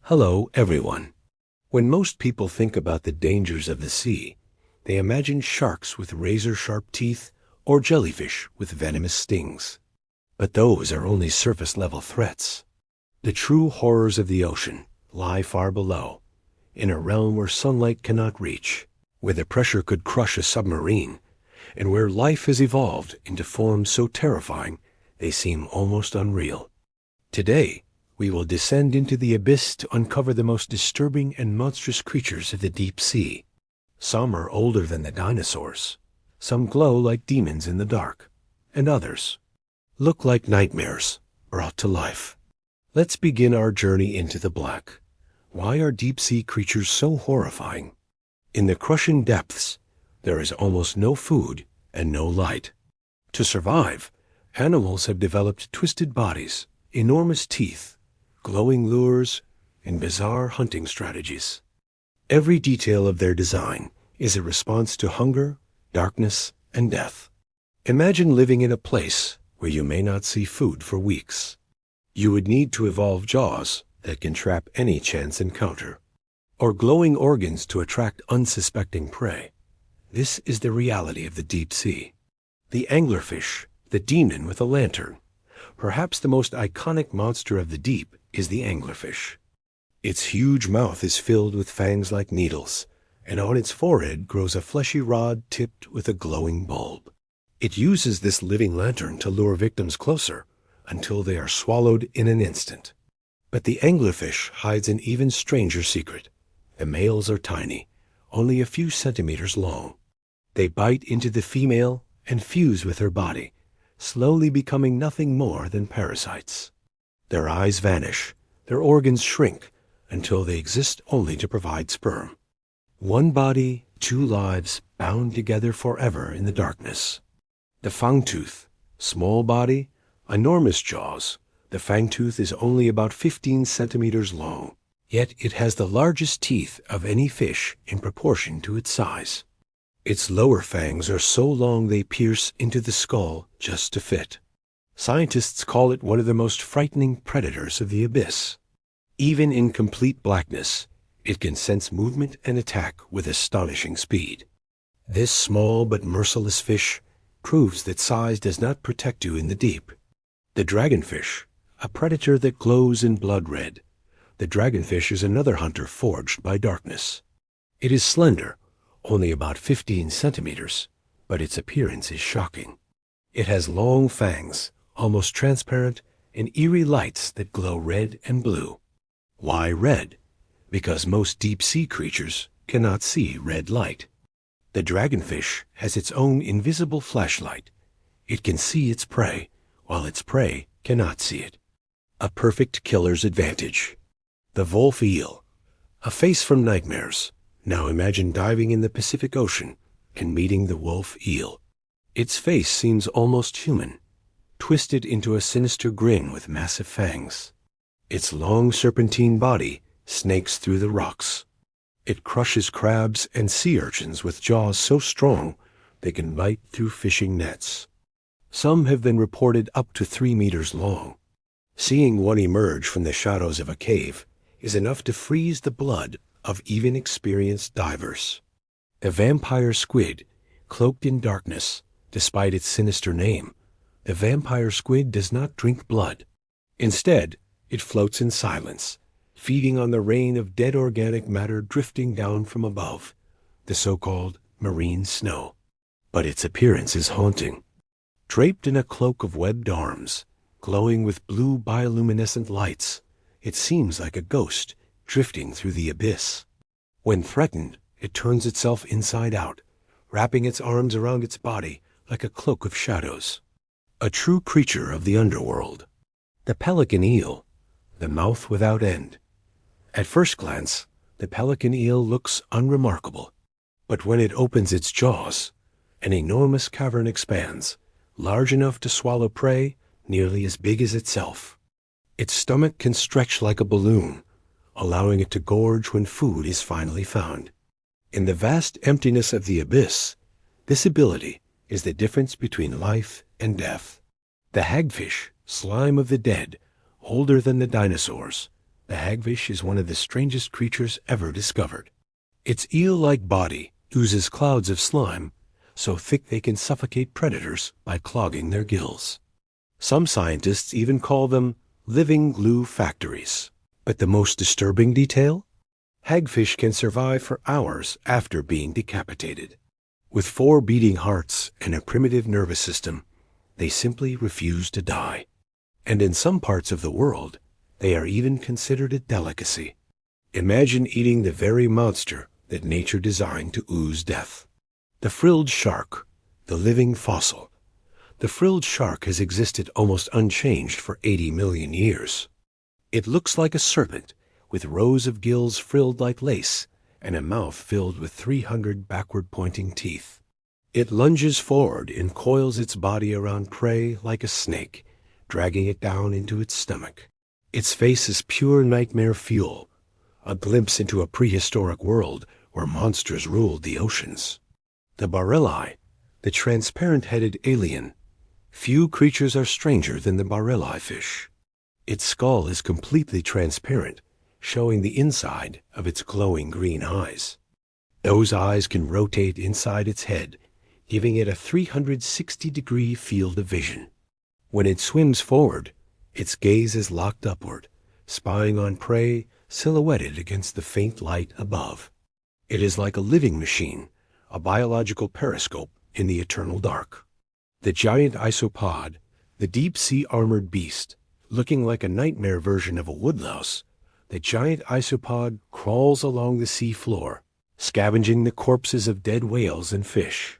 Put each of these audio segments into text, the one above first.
Hello, everyone. When most people think about the dangers of the sea, they imagine sharks with razor-sharp teeth or jellyfish with venomous stings. But those are only surface-level threats. The true horrors of the ocean lie far below, in a realm where sunlight cannot reach, where the pressure could crush a submarine, and where life has evolved into forms so terrifying they seem almost unreal. Today, we will descend into the abyss to uncover the most disturbing and monstrous creatures of the deep sea. Some are older than the dinosaurs. Some glow like demons in the dark. And others look like nightmares brought to life. Let's begin our journey into the black. Why are deep-sea creatures so horrifying? In the crushing depths, there is almost no food and no light. To survive, animals have developed twisted bodies, enormous teeth, glowing lures, and bizarre hunting strategies. Every detail of their design is a response to hunger, darkness, and death. Imagine living in a place where you may not see food for weeks. You would need to evolve jaws that can trap any chance encounter, or glowing organs to attract unsuspecting prey. This is the reality of the deep sea. The anglerfish, the demon with a lantern. Perhaps the most iconic monster of the deep is the anglerfish. Its huge mouth is filled with fangs like needles, and on its forehead grows a fleshy rod tipped with a glowing bulb. It uses this living lantern to lure victims closer until they are swallowed in an instant. But the anglerfish hides an even stranger secret. The males are tiny, only a few centimeters long. They bite into the female and fuse with her body, slowly becoming nothing more than parasites. Their eyes vanish, their organs shrink, until they exist only to provide sperm. One body, two lives, bound together forever in the darkness. The fangtooth, small body, enormous jaws. The fangtooth is only about 15 centimeters long, yet it has the largest teeth of any fish in proportion to its size. Its lower fangs are so long they pierce into the skull just to fit. Scientists call it one of the most frightening predators of the abyss. Even in complete blackness, it can sense movement and attack with astonishing speed. This small but merciless fish proves that size does not protect you in the deep. The dragonfish, a predator that glows in blood red. The dragonfish is another hunter forged by darkness. It is slender, only about 15 centimeters, but its appearance is shocking. It has long fangs, almost transparent, and eerie lights that glow red and blue. Why red? Because most deep-sea creatures cannot see red light. The dragonfish has its own invisible flashlight. It can see its prey, while its prey cannot see it. A perfect killer's advantage. The wolf eel, a face from nightmares. Now imagine diving in the Pacific Ocean and meeting the wolf eel. Its face seems almost human, twisted into a sinister grin with massive fangs. Its long serpentine body snakes through the rocks. It crushes crabs and sea urchins with jaws so strong they can bite through fishing nets. Some have been reported up to 3 meters long. Seeing one emerge from the shadows of a cave is enough to freeze the blood of even experienced divers. The vampire squid, cloaked in darkness, despite its sinister name, the vampire squid does not drink blood. Instead, it floats in silence, feeding on the rain of dead organic matter drifting down from above, the so-called marine snow. But its appearance is haunting. Draped in a cloak of webbed arms, glowing with blue bioluminescent lights, it seems like a ghost drifting through the abyss. When threatened, it turns itself inside out, wrapping its arms around its body like a cloak of shadows. A true creature of the underworld. The pelican eel, the mouth without end. At first glance, the pelican eel looks unremarkable, but when it opens its jaws, an enormous cavern expands, large enough to swallow prey nearly as big as itself. Its stomach can stretch like a balloon, allowing it to gorge when food is finally found. In the vast emptiness of the abyss, this ability is the difference between life and death. The hagfish, slime of the dead, older than the dinosaurs, The hagfish is one of the strangest creatures ever discovered. Its eel-like body oozes clouds of slime, so thick they can suffocate predators by clogging their gills. Some scientists even call them living glue factories. But the most disturbing detail? Hagfish can survive for hours after being decapitated. With 4 beating hearts and a primitive nervous system, they simply refuse to die. And in some parts of the world, they are even considered a delicacy. Imagine eating the very monster that nature designed to ooze death. The frilled shark, the living fossil. The frilled shark has existed almost unchanged for 80 million years. It looks like a serpent, with rows of gills frilled like lace and a mouth filled with 300 backward-pointing teeth. It lunges forward and coils its body around prey like a snake, dragging it down into its stomach. Its face is pure nightmare fuel, a glimpse into a prehistoric world where monsters ruled the oceans. The barreleye, the transparent-headed alien. Few creatures are stranger than the barreleye fish. Its skull is completely transparent, showing the inside of its glowing green eyes. Those eyes can rotate inside its head, giving it a 360-degree field of vision. When it swims forward, its gaze is locked upward, spying on prey silhouetted against the faint light above. It is like a living machine, a biological periscope in the eternal dark. The giant isopod, the deep-sea armored beast, looking like a nightmare version of a woodlouse, the giant isopod crawls along the sea floor, scavenging the corpses of dead whales and fish.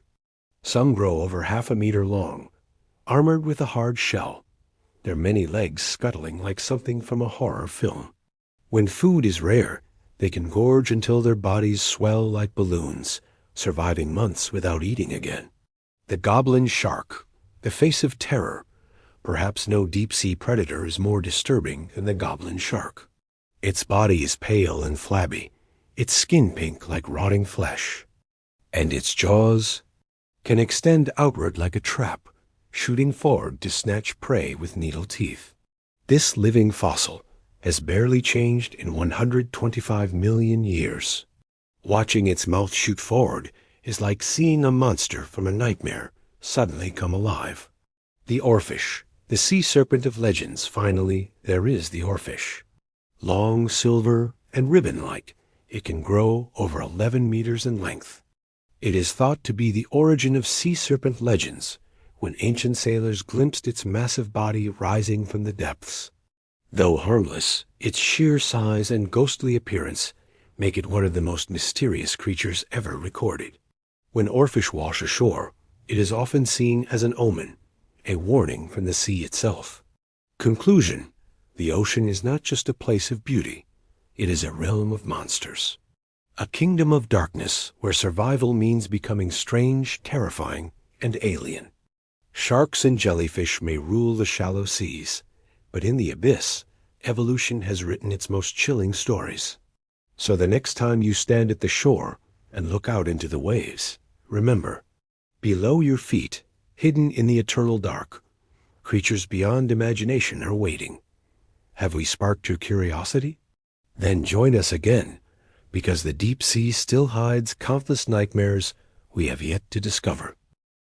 Some grow over 1/2 meter long, armored with a hard shell, their many legs scuttling like something from a horror film. When food is rare, they can gorge until their bodies swell like balloons, surviving months without eating again. The goblin shark, the face of terror. Perhaps no deep-sea predator is more disturbing than the goblin shark. Its body is pale and flabby, its skin pink like rotting flesh, and its jaws can extend outward like a trap, shooting forward to snatch prey with needle teeth. This living fossil has barely changed in 125 million years. Watching its mouth shoot forward is like seeing a monster from a nightmare suddenly come alive. The oarfish, the sea serpent of legends. Finally, there is the oarfish. Long, silver, and ribbon-like, it can grow over 11 meters in length. It is thought to be the origin of sea serpent legends, when ancient sailors glimpsed its massive body rising from the depths. Though harmless, its sheer size and ghostly appearance make it one of the most mysterious creatures ever recorded. When oarfish wash ashore, it is often seen as an omen, a warning from the sea itself. Conclusion: the ocean is not just a place of beauty, it is a realm of monsters. A kingdom of darkness where survival means becoming strange, terrifying, and alien. Sharks and jellyfish may rule the shallow seas, but in the abyss, evolution has written its most chilling stories. So the next time you stand at the shore and look out into the waves, remember, below your feet, hidden in the eternal dark, creatures beyond imagination are waiting. Have we sparked your curiosity? Then join us again, because the deep sea still hides countless nightmares we have yet to discover.